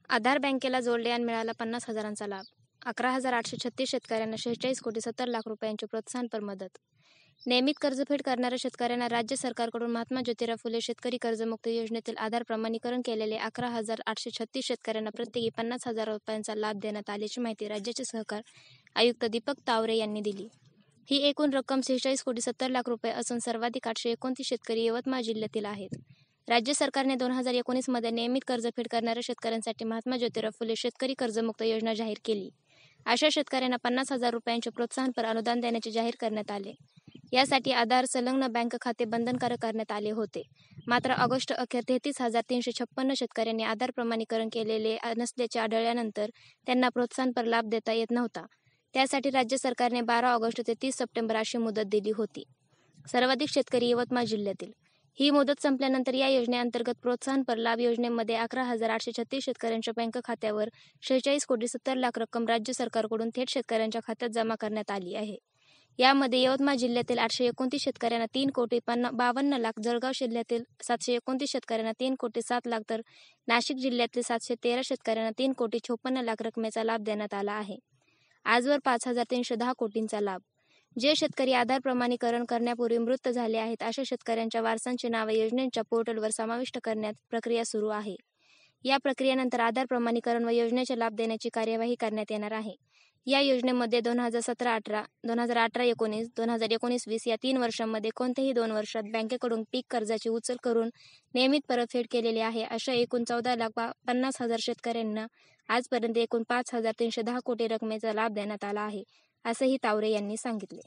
आधार बँकेला जोडले आणि मिळाला 50,000चा लाभ. 11,836 शेतकऱ्यांना 46,70,00,000 रुपयांची प्रोत्साहनपर मदत. नियमित कर्जफेड करणाऱ्या शेतकऱ्यांना राज्य सरकारकडून महात्मा ज्योतिराव फुले शेतकरी कर्जमुक्ती योजनेतील आधार प्रमाणीकरण केलेले 11,836 शेतकऱ्यांना प्रत्येकी 50,000 रुपयांचा लाभ देण्यात आल्याची माहिती राज्याचे सहकार आयुक्त दीपक तावरे यांनी दिली. ही एकूण रक्कम 46,70,00,000 रुपये असून सर्वाधिक 829 शेतकरी यवतमाळ जिल्ह्यातील आहेत. राज्य सरकारने 2019 मध्ये नियमित कर्जफेड करणाऱ्या शेतकऱ्यांसाठी महात्मा ज्योतिराव फुले शेतकरी कर्जमुक्त योजना जाहीर केली. अशा शेतकऱ्यांना 50,000 रुपयांचे प्रोत्साहनपर अनुदान देण्याचे जाहीर करण्यात आले. यासाठी आधार संलग्न बँक खाते बंधनकारक करण्यात आले होते. मात्र ऑगस्ट अखेर 33,356 शेतकऱ्यांनी आधार प्रमाणीकरण केलेले नसल्याचे आढळल्यानंतर त्यांना प्रोत्साहनपर लाभ देता येत नव्हता. त्यासाठी राज्य सरकारने 12 ऑगस्ट ते 30 सप्टेंबर अशी मुदत दिली होती. सर्वाधिक शेतकरी यवतमाळ जिल्ह्यातील. ही मुदत संपल्यानंतर या योजनेअंतर्गत प्रोत्साहनपर लाभ योजनेमध्ये 11,836 शेतकऱ्यांच्या बँक खात्यावर 46,70,00,000 रक्कम राज्य सरकारकडून थेट शेतकऱ्यांच्या खात्यात जमा करण्यात आली आहे. यामध्ये यवतमाळ जिल्ह्यातील 829 शेतकऱ्यांना 3,52,00,000, जळगाव जिल्ह्यातील 729 शेतकऱ्यांना 3,07,00,000 तर नाशिक जिल्ह्यातील 713 शेतकऱ्यांना 3,54,00,000 रकमेचा लाभ देण्यात आला आहे. आजवर 5,310 कोटींचा लाभ. जे शेतकरी आधार प्रमाणीकरण करण्यापूर्वी मृत झाले आहेत अशा शेतकऱ्यांच्या वारसांची नावे योजनेच्या पोर्टलवर समाविष्ट करण्यात प्रक्रिया सुरू आहे. या प्रक्रियेनंतर आधार प्रमाणीकरण व योजनेचे लाभ देण्याची कार्यवाही करण्यात येणार आहे. या योजनेमध्ये 2017-18, 2018-19, 2019-20 या 3 वर्षांमध्ये कोणत्याही 2 वर्षात बँकेकडून पीक कर्जाची उचल करून नियमित परतफेड केलेली आहे. अशा एकूण 14,50,000 शेतकऱ्यांना आजपर्यंत एकूण 5,310 कोटी रकमेचा लाभ देण्यात आला आहे, असंही तावरे यांनी सांगितले.